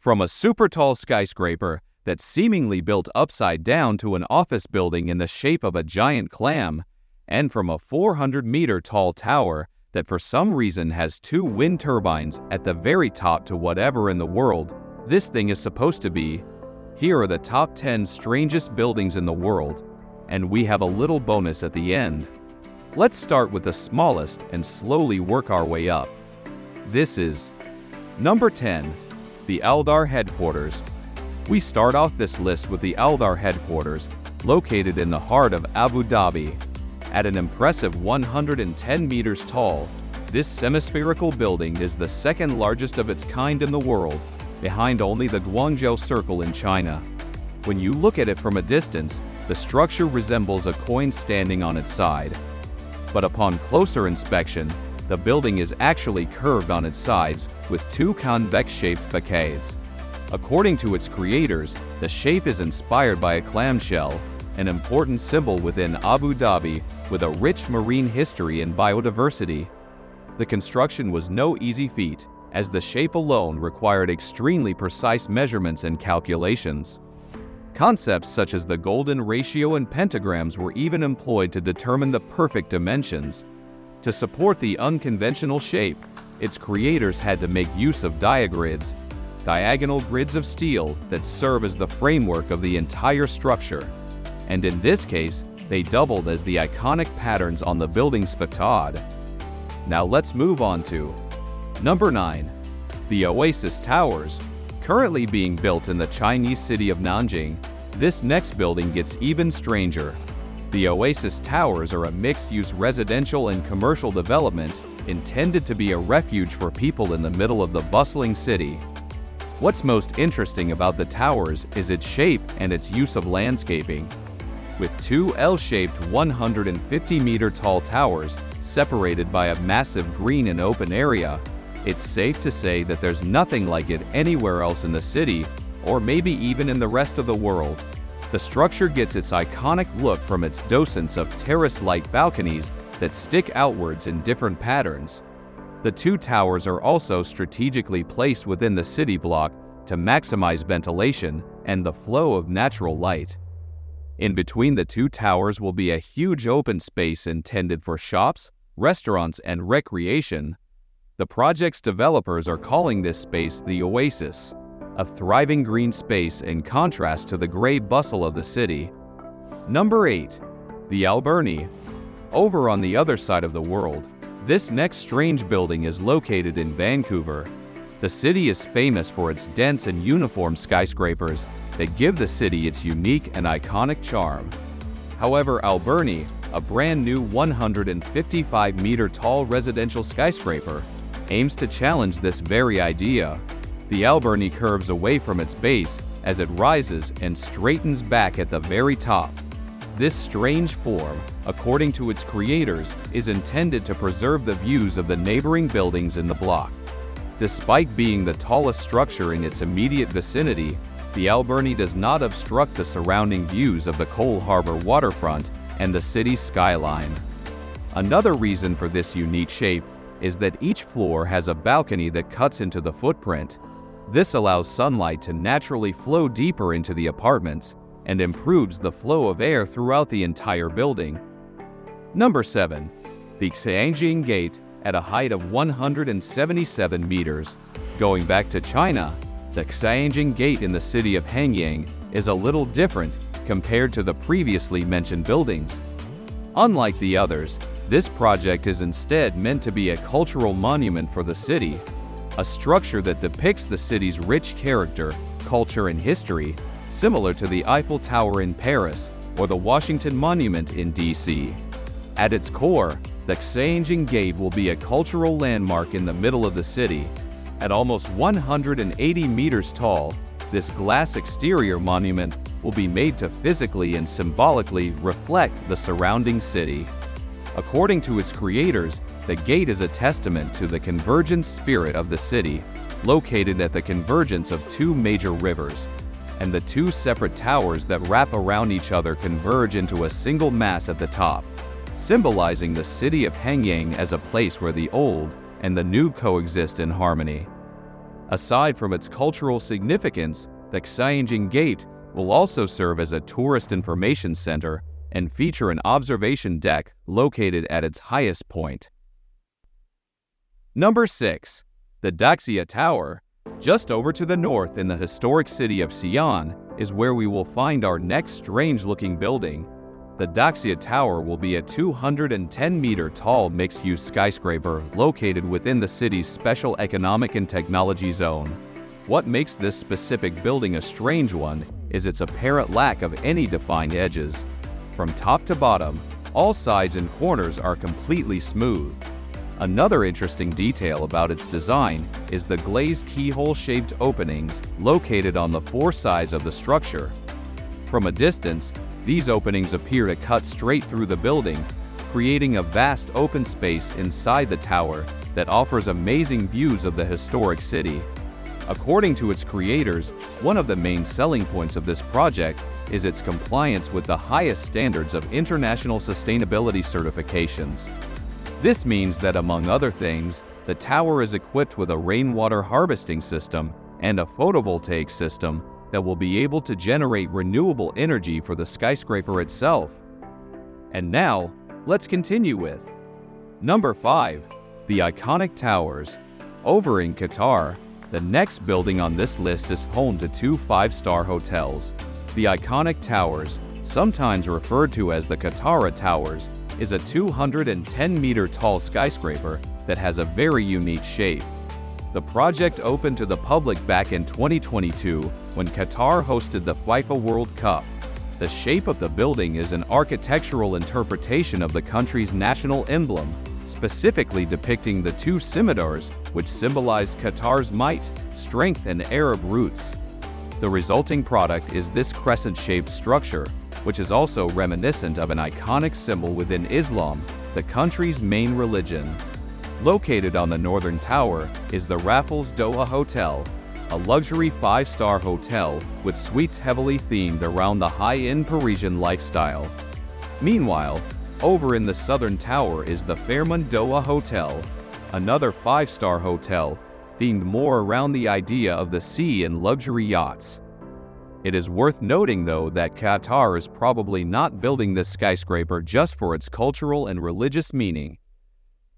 From a super tall skyscraper that's seemingly built upside down to an office building in the shape of a giant clam, and from a 400-meter tall tower that for some reason has 2 wind turbines at the very top to whatever in the world this thing is supposed to be. Here are the top 10 strangest buildings in the world, and we have a little bonus at the end. Let's start with the smallest and slowly work our way up. This is number 10, the Aldar headquarters. We start off this list with the Aldar headquarters, located in the heart of Abu Dhabi. At an impressive 110 meters tall, this semi-spherical building is the second largest of its kind in the world, behind only the Guangzhou Circle in China. When you look at it from a distance, the structure resembles a coin standing on its side. But upon closer inspection, the building is actually curved on its sides with 2 convex-shaped facades. According to its creators, the shape is inspired by a clamshell, an important symbol within Abu Dhabi with a rich marine history and biodiversity. The construction was no easy feat, as the shape alone required extremely precise measurements and calculations. Concepts such as the golden ratio and pentagrams were even employed to determine the perfect dimensions. To support the unconventional shape, its creators had to make use of diagrids, diagonal grids of steel that serve as the framework of the entire structure. And in this case, they doubled as the iconic patterns on the building's facade. Now let's move on to number 9, the Oasis Towers. Currently being built in the Chinese city of Nanjing, this next building gets even stranger. The Oasis Towers are a mixed-use residential and commercial development intended to be a refuge for people in the middle of the bustling city. What's most interesting about the towers is its shape and its use of landscaping. With 2 L-shaped 150-meter tall towers separated by a massive green and open area, it's safe to say that there's nothing like it anywhere else in the city, or maybe even in the rest of the world. The structure gets its iconic look from its dozens of terrace-like balconies that stick outwards in different patterns. The 2 towers are also strategically placed within the city block to maximize ventilation and the flow of natural light. In between the 2 towers will be a huge open space intended for shops, restaurants, and recreation. The project's developers are calling this space the Oasis, a thriving green space in contrast to the gray bustle of the city. Number 8, the Alberni. Over on the other side of the world, this next strange building is located in Vancouver. The city is famous for its dense and uniform skyscrapers that give the city its unique and iconic charm. However, Alberni, a brand new 155-meter tall residential skyscraper, aims to challenge this very idea. The Alberni curves away from its base as it rises and straightens back at the very top. This strange form, according to its creators, is intended to preserve the views of the neighboring buildings in the block. Despite being the tallest structure in its immediate vicinity, the Alberni does not obstruct the surrounding views of the Cole Harbor waterfront and the city's skyline. Another reason for this unique shape is that each floor has a balcony that cuts into the footprint. This allows sunlight to naturally flow deeper into the apartments and improves the flow of air throughout the entire building. Number 7, the Xiangjing Gate at a height of 177 meters. Going back to China, the Xiangjing Gate in the city of Hengyang is a little different compared to the previously mentioned buildings. Unlike the others, this project is instead meant to be a cultural monument for the city, a structure that depicts the city's rich character, culture, and history, similar to the Eiffel Tower in Paris or the Washington Monument in D.C. At its core, the Xiangjing Gate will be a cultural landmark in the middle of the city. At almost 180 meters tall, this glass exterior monument will be made to physically and symbolically reflect the surrounding city. According to its creators, the gate is a testament to the convergence spirit of the city, located at the convergence of 2 major rivers, and the 2 separate towers that wrap around each other converge into a single mass at the top, symbolizing the city of Hengyang as a place where the old and the new coexist in harmony. Aside from its cultural significance, the Xianjing Gate will also serve as a tourist information center and feature an observation deck located at its highest point. Number 6. The Daxia Tower. Just over to the north in the historic city of Xi'an is where we will find our next strange-looking building. The Daxia Tower will be a 210-meter-tall mixed-use skyscraper located within the city's Special Economic and Technology Zone. What makes this specific building a strange one is its apparent lack of any defined edges. From top to bottom, all sides and corners are completely smooth. Another interesting detail about its design is the glazed keyhole-shaped openings located on the four sides of the structure. From a distance, these openings appear to cut straight through the building, creating a vast open space inside the tower that offers amazing views of the historic city. According to its creators, one of the main selling points of this project is its compliance with the highest standards of international sustainability certifications. This means that, among other things, the tower is equipped with a rainwater harvesting system and a photovoltaic system that will be able to generate renewable energy for the skyscraper itself. And now, let's continue with Number 5. The Iconic Towers. Over in Qatar, the next building on this list is home to two 5-star hotels. The Iconic Towers, sometimes referred to as the Qatar Towers, is a 210-meter-tall skyscraper that has a very unique shape. The project opened to the public back in 2022 when Qatar hosted the FIFA World Cup. The shape of the building is an architectural interpretation of the country's national emblem, specifically depicting the two scimitars, which symbolize Qatar's might, strength, and Arab roots. The resulting product is this crescent-shaped structure, which is also reminiscent of an iconic symbol within Islam, the country's main religion. Located on the northern tower is the Raffles Doha Hotel, a luxury 5-star hotel with suites heavily themed around the high-end Parisian lifestyle. Meanwhile, over in the southern tower is the Fairmont Doha Hotel, another 5-star hotel themed more around the idea of the sea and luxury yachts. It is worth noting, though, that Qatar is probably not building this skyscraper just for its cultural and religious meaning.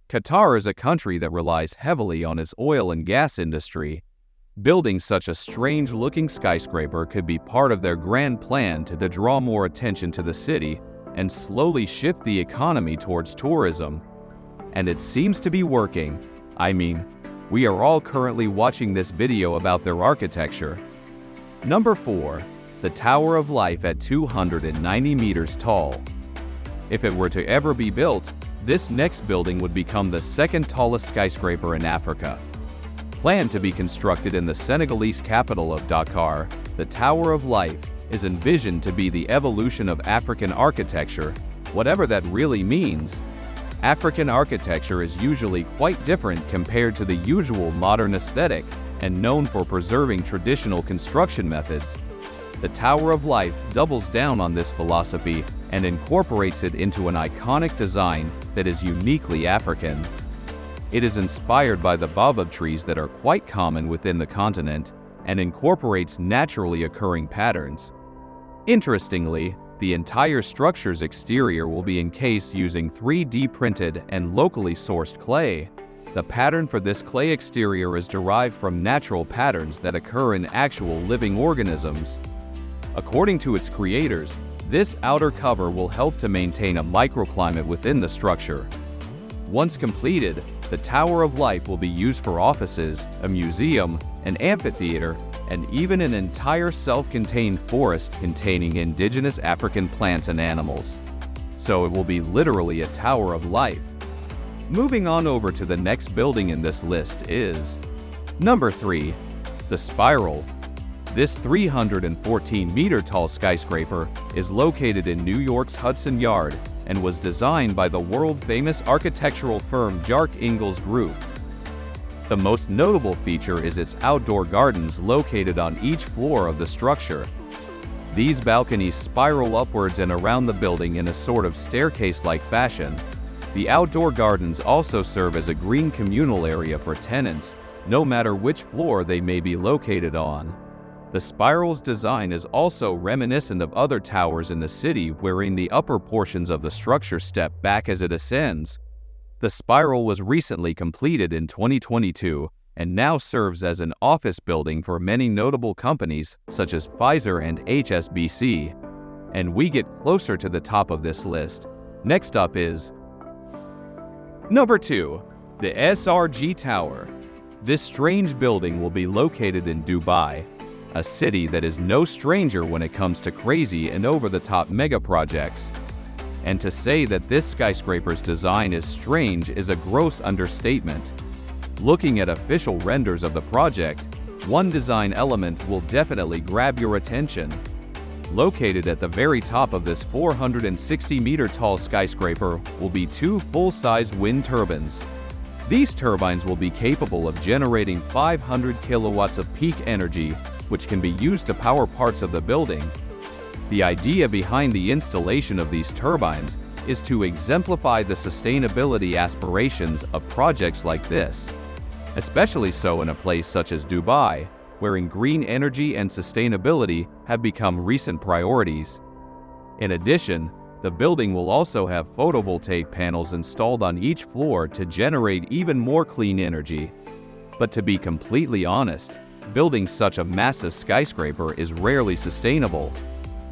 Qatar is a country that relies heavily on its oil and gas industry. Building such a strange-looking skyscraper could be part of their grand plan to draw more attention to the city and slowly shift the economy towards tourism. And it seems to be working. I mean, we are all currently watching this video about their architecture. Number 4. The Tower of Life at 290 meters tall. If it were to ever be built, this next building would become the second tallest skyscraper in Africa. Planned to be constructed in the Senegalese capital of Dakar, the Tower of Life is envisioned to be the evolution of African architecture, whatever that really means. African architecture is usually quite different compared to the usual modern aesthetic and known for preserving traditional construction methods. The Tower of Life doubles down on this philosophy and incorporates it into an iconic design that is uniquely African. It is inspired by the baobab trees that are quite common within the continent and incorporates naturally occurring patterns. Interestingly, the entire structure's exterior will be encased using 3D printed and locally sourced clay. The pattern for this clay exterior is derived from natural patterns that occur in actual living organisms. According to its creators, this outer cover will help to maintain a microclimate within the structure. Once completed, the Tower of Life will be used for offices, a museum, an amphitheater, and even an entire self-contained forest containing indigenous African plants and animals. So it will be literally a Tower of Life. Moving on over to the next building in this list is Number 3. The Spiral. This 314-meter-tall skyscraper is located in New York's Hudson Yard and was designed by the world-famous architectural firm Jark Ingels Group. The most notable feature is its outdoor gardens located on each floor of the structure. These balconies spiral upwards and around the building in a sort of staircase-like fashion. The outdoor gardens also serve as a green communal area for tenants, no matter which floor they may be located on. The spiral's design is also reminiscent of other towers in the city, wherein the upper portions of the structure step back as it ascends. The spiral was recently completed in 2022 and now serves as an office building for many notable companies such as Pfizer and HSBC. And we get closer to the top of this list. Next up is Number 2. The SRG Tower. This strange building will be located in Dubai, a city that is no stranger when it comes to crazy and over-the-top mega projects. And to say that this skyscraper's design is strange is a gross understatement. Looking at official renders of the project, one design element will definitely grab your attention. Located at the very top of this 460-meter-tall skyscraper will be two full-size wind turbines. These turbines will be capable of generating 500 kilowatts of peak energy, which can be used to power parts of the building. The idea behind the installation of these turbines is to exemplify the sustainability aspirations of projects like this, especially so in a place such as Dubai, wherein green energy and sustainability have become recent priorities. In addition, the building will also have photovoltaic panels installed on each floor to generate even more clean energy. But to be completely honest, building such a massive skyscraper is rarely sustainable,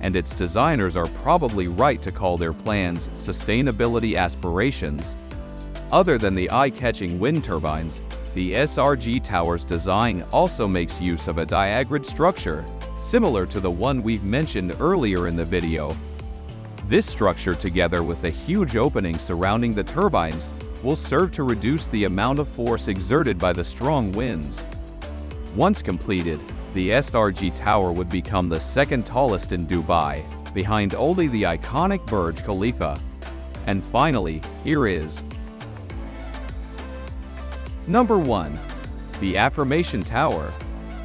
and its designers are probably right to call their plans sustainability aspirations. Other than the eye-catching wind turbines, the SRG Tower's design also makes use of a diagrid structure, similar to the one we've mentioned earlier in the video. This structure, together with the huge opening surrounding the turbines, will serve to reduce the amount of force exerted by the strong winds. Once completed, the SRG Tower would become the second tallest in Dubai, behind only the iconic Burj Khalifa. And finally, here is Number 1. The Affirmation Tower.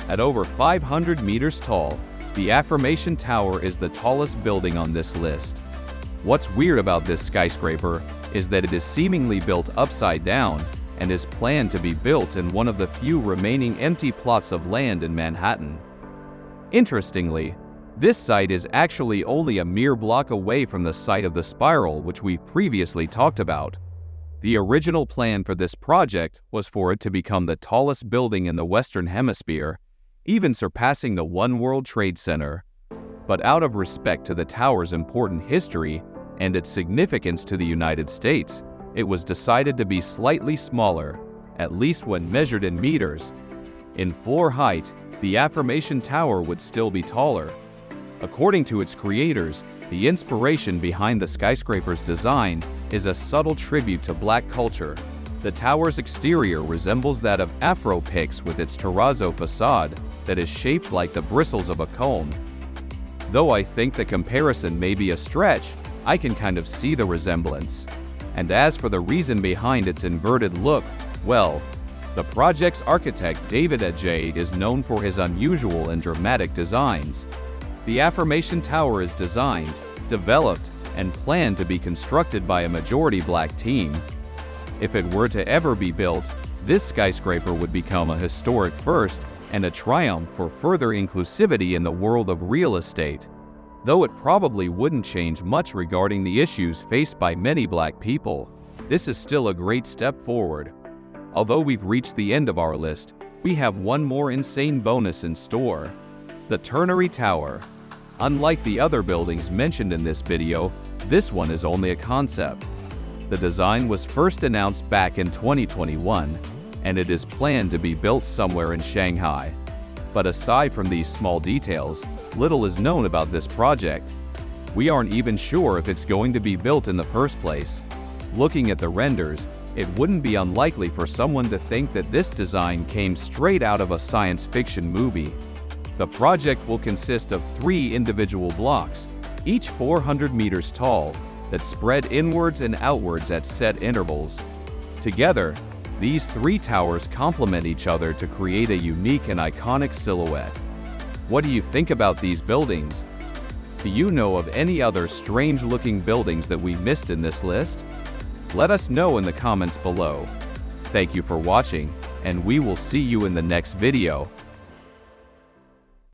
At over 500 meters tall, the Affirmation Tower is the tallest building on this list. What's weird about this skyscraper is that it is seemingly built upside down and is planned to be built in one of the few remaining empty plots of land in Manhattan. Interestingly, this site is actually only a mere block away from the site of the spiral, which we've previously talked about. The original plan for this project was for it to become the tallest building in the Western Hemisphere, even surpassing the One World Trade Center. But out of respect to the tower's important history and its significance to the United States, it was decided to be slightly smaller, at least when measured in meters. In floor height, the Affirmation Tower would still be taller. According to its creators, the inspiration behind the skyscraper's design is a subtle tribute to Black culture. The tower's exterior resembles that of Afro-Pix with its terrazzo facade that is shaped like the bristles of a comb. Though I think the comparison may be a stretch, I can kind of see the resemblance. And as for the reason behind its inverted look, well, the project's architect David Ajay is known for his unusual and dramatic designs. The Affirmation Tower is designed, developed, and planned to be constructed by a majority Black team. If it were to ever be built, this skyscraper would become a historic first and a triumph for further inclusivity in the world of real estate. Though it probably wouldn't change much regarding the issues faced by many Black people, this is still a great step forward. Although we've reached the end of our list, we have one more insane bonus in store: the Ternary Tower. Unlike the other buildings mentioned in this video, this one is only a concept. The design was first announced back in 2021, and it is planned to be built somewhere in Shanghai. But aside from these small details, little is known about this project. We aren't even sure if it's going to be built in the first place. Looking at the renders, it wouldn't be unlikely for someone to think that this design came straight out of a science fiction movie. The project will consist of 3 individual blocks, each 400 meters tall, that spread inwards and outwards at set intervals. Together, these 3 towers complement each other to create a unique and iconic silhouette. What do you think about these buildings? Do you know of any other strange-looking buildings that we missed in this list? Let us know in the comments below. Thank you for watching. and we will see you in the next video.